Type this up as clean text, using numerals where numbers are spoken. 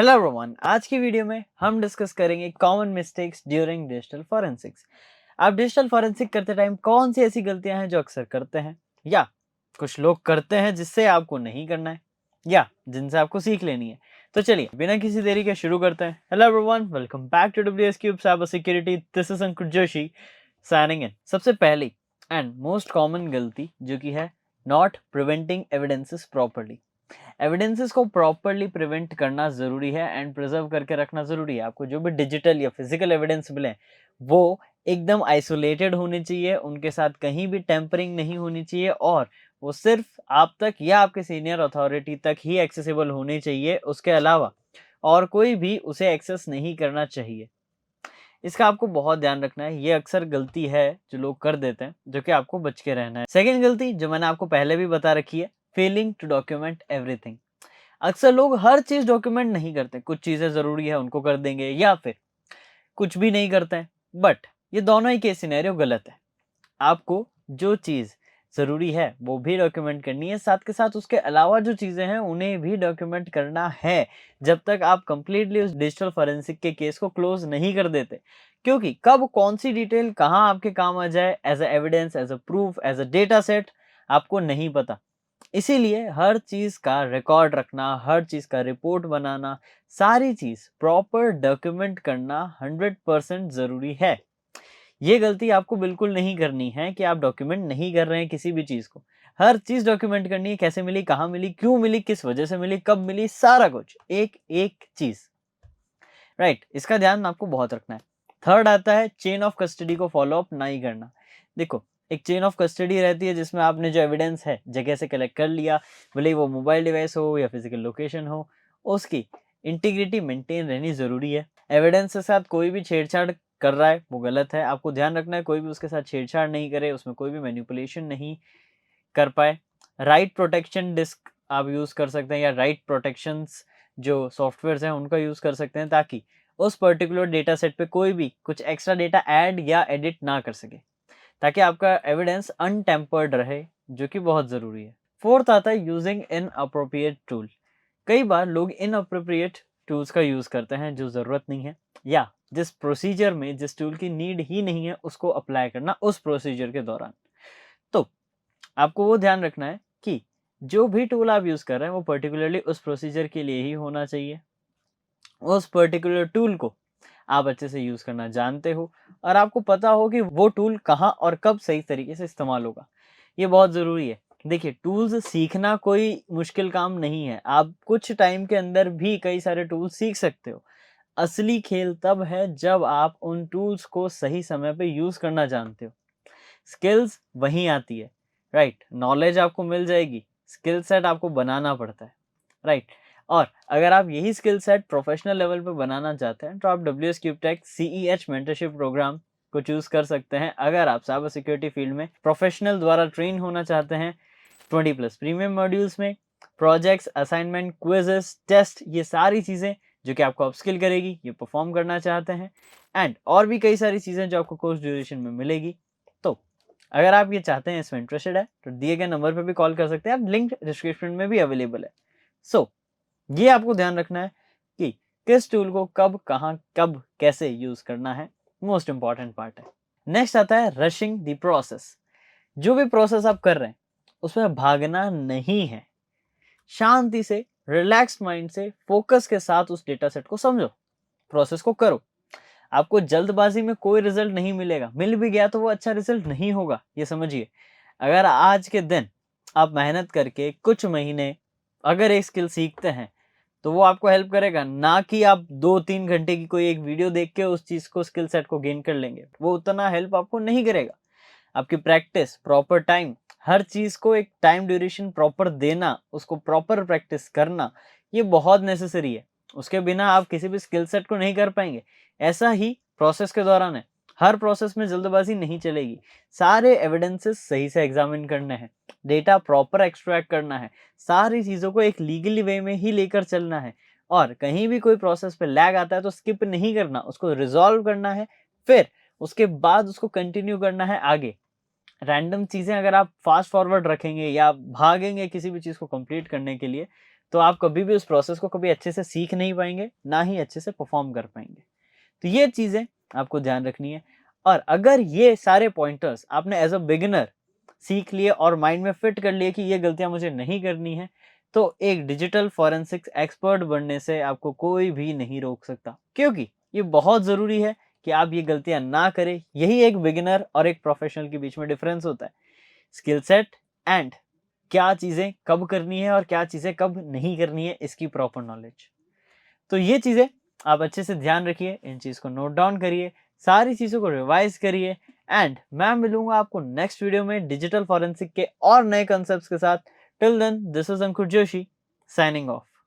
Hello everyone, आज की video में हम डिस्कस करेंगे common mistakes during digital forensics. आप डिजिटल फॉरेंसिक करते टाइम कौन सी ऐसी गलतियां हैं जो अक्सर करते हैं या कुछ लोग करते हैं जिससे आपको नहीं करना है या जिनसे आपको सीख लेनी है। तो चलिए बिना किसी देरी के शुरू करते हैं। Hello everyone, welcome back to WS cube cyber security. This is Ankur Joshi signing in. सबसे पहली एंड मोस्ट कॉमन गलती जो कि है not preventing evidences properly. Evidences को प्रॉपरली प्रिवेंट करना जरूरी है एंड प्रिजर्व करके रखना जरूरी है। आपको जो भी डिजिटल या फिजिकल एविडेंस मिले वो एकदम आइसोलेटेड होने चाहिए, उनके साथ कहीं भी टेम्परिंग नहीं होनी चाहिए और वो सिर्फ आप तक या आपके सीनियर अथॉरिटी तक ही एक्सेसिबल होने चाहिए। उसके अलावा और कोई भी उसे एक्सेस नहीं करना चाहिए। इसका आपको बहुत ध्यान रखना है। ये अक्सर गलती है जो लोग कर देते हैं, जो कि आपको बच के रहना है। सेकेंड गलती जो मैंने आपको पहले भी बता रखी है, फेलिंग टू डॉक्यूमेंट एवरीथिंग। अक्सर लोग हर चीज डॉक्यूमेंट नहीं करते, कुछ चीजें जरूरी है उनको कर देंगे या फिर कुछ भी नहीं करते हैं। बट ये दोनों ही केस सिनेरियो गलत है। आपको जो चीज जरूरी है वो भी डॉक्यूमेंट करनी है, साथ के साथ उसके अलावा जो चीजें हैं उन्हें भी डॉक्यूमेंट करना है, जब तक आप कंप्लीटली उस डिजिटल फॉरेंसिक के केस को क्लोज नहीं कर देते। क्योंकि कब कौन सी डिटेल कहां आपके काम आ जाए as a evidence, as a proof, as a data set, आपको नहीं पता। इसीलिए हर चीज का रिकॉर्ड रखना, हर चीज का रिपोर्ट बनाना, सारी चीज प्रॉपर डॉक्यूमेंट करना 100% जरूरी है। ये गलती आपको बिल्कुल नहीं करनी है कि आप डॉक्यूमेंट नहीं कर रहे हैं किसी भी चीज को। हर चीज डॉक्यूमेंट करनी है, कैसे मिली, कहाँ मिली, क्यों मिली, किस वजह से मिली, कब मिली, सारा कुछ एक एक चीज। राइट, इसका ध्यान आपको बहुत रखना है। थर्ड आता है चेन ऑफ कस्टडी को फॉलो अप नहीं करना। देखो, एक चेन ऑफ कस्टडी रहती है जिसमें आपने जो एविडेंस है जगह से कलेक्ट कर लिया, भले वो मोबाइल डिवाइस हो या फिजिकल लोकेशन हो, उसकी इंटीग्रिटी मेंटेन रहनी जरूरी है। एविडेंस के साथ कोई भी छेड़छाड़ कर रहा है वो गलत है। आपको ध्यान रखना है कोई भी उसके साथ छेड़छाड़ नहीं करे, उसमें कोई भी मैनिपुलेशन नहीं कर पाए। राइट प्रोटेक्शन डिस्क आप यूज कर सकते हैं या राइट प्रोटेक्शंस जो सॉफ्टवेयर हैं उनका यूज कर सकते हैं, ताकि उस पर्टिकुलर डेटा सेट पे कोई भी कुछ एक्स्ट्रा डेटा ऐड या एडिट ना कर सके, ताकि आपका एविडेंस अनटेम्पर्ड रहे, जो कि बहुत जरूरी है। फोर्थ आता है यूजिंग इन अप्रोप्रिएट टूल। कई बार लोग इन अप्रोप्रिएट टूल्स का यूज करते हैं जो जरूरत नहीं है, या जिस प्रोसीजर में जिस टूल की नीड ही नहीं है उसको अप्लाई करना उस प्रोसीजर के दौरान। तो आपको वो ध्यान रखना है कि जो भी टूल आप यूज कर रहे हैं वो पर्टिकुलरली उस प्रोसीजर के लिए ही होना चाहिए। उस पर्टिकुलर टूल को आप अच्छे से यूज करना जानते हो और आपको पता हो कि वो टूल कहाँ और कब सही तरीके से इस्तेमाल होगा। ये बहुत जरूरी है। देखिए, टूल्स सीखना कोई मुश्किल काम नहीं है। आप कुछ टाइम के अंदर भी कई सारे टूल्स सीख सकते हो। असली खेल तब है जब आप उन टूल्स को सही समय पे यूज करना जानते हो। स्किल्स वहीं आती है। राइट, नॉलेज आपको मिल जाएगी, स्किल सेट आपको बनाना पड़ता है। राइट, और अगर आप यही स्किल सेट प्रोफेशनल लेवल पे बनाना चाहते हैं तो आप W S Cube Tech CEH mentorship programme को चूज कर सकते हैं। अगर आप साइबर सिक्योरिटी फील्ड में प्रोफेशनल द्वारा ट्रेन होना चाहते हैं, 20+ प्रीमियम मॉड्यूल्स में प्रोजेक्ट्स, असाइनमेंट, क्विजेस, टेस्ट, ये सारी चीजें जो कि आपको अपस्किल करेगी, ये परफॉर्म करना चाहते हैं, एंड और भी कई सारी चीजें जो आपको कोर्स ड्यूरेशन में मिलेगी। तो अगर आप ये चाहते हैं, इसमें इंटरेस्टेड है, तो दिए गए नंबर पर भी कॉल कर सकते हैं आप, लिंक डिस्क्रिप्शन में भी अवेलेबल है। सो ये आपको ध्यान रखना है कि किस टूल को कब, कहां, कब, कैसे यूज करना है। मोस्ट इंपॉर्टेंट पार्ट है। नेक्स्ट आता है रशिंग द प्रोसेस। जो भी प्रोसेस आप कर रहे हैं उसमें भागना नहीं है। शांति से, रिलैक्स्ड माइंड से, फोकस के साथ उस डेटा सेट को समझो, प्रोसेस को करो। आपको जल्दबाजी में कोई रिजल्ट नहीं मिलेगा, मिल भी गया तो वो अच्छा रिजल्ट नहीं होगा, ये समझिए। अगर आज के दिन आप मेहनत करके कुछ महीने अगर एक स्किल सीखते हैं तो वो आपको हेल्प करेगा, ना कि आप 2-3 घंटे की कोई एक वीडियो देख के उस चीज को, स्किल सेट को गेन कर लेंगे। वो उतना हेल्प आपको नहीं करेगा। आपकी प्रैक्टिस, प्रॉपर टाइम, हर चीज को एक टाइम ड्यूरेशन प्रॉपर देना, उसको प्रॉपर प्रैक्टिस करना, ये बहुत नेसेसरी है। उसके बिना आप किसी भी स्किल सेट को नहीं कर पाएंगे। ऐसा ही प्रोसेस के दौरान है। हर प्रोसेस में जल्दबाजी नहीं चलेगी। सारे एविडेंसेस सही से एग्जामिन करने हैं, डेटा प्रॉपर एक्सट्रैक्ट करना है, सारी चीजों को एक लीगली वे में ही लेकर चलना है, और कहीं भी कोई प्रोसेस पे लैग आता है तो स्किप नहीं करना, उसको रिजॉल्व करना है, फिर उसके बाद उसको कंटिन्यू करना है आगे। रैंडम चीजें अगर आप फास्ट फॉरवर्ड रखेंगे या भागेंगे किसी भी चीज को कंप्लीट करने के लिए, तो आप कभी भी उस प्रोसेस को कभी अच्छे से सीख नहीं पाएँगे, ना ही अच्छे से परफ़ॉर्म कर पाएँगे। तो ये चीज़ें आपको ध्यान रखनी है और अगर ये सारे पॉइंटर्स आपने एज़ अ बिगिनर सीख लिए और माइंड में फिट कर लिए कि ये गलतियाँ मुझे नहीं करनी है, तो एक डिजिटल फॉरेंसिक्स एक्सपर्ट बनने से आपको कोई भी नहीं रोक सकता। क्योंकि ये बहुत ज़रूरी है कि आप ये गलतियाँ ना करें, यही एक बिगिनर और एक प्रोफेशनल के बीच में डिफरेंस होता है। स्किल सेट एंड क्या चीज़ें कब करनी है और क्या चीज़ें कब नहीं करनी है, इसकी प्रॉपर नॉलेज। तो ये चीज़ें आप अच्छे से ध्यान रखिए, इन चीज़ को नोट डाउन करिए, सारी चीज़ों को रिवाइज़ करिए एंड मैं मिलूँगा आपको नेक्स्ट वीडियो में डिजिटल फॉरेंसिक के और नए कॉन्सेप्ट्स के साथ। Till then this is Ankur Joshi signing of.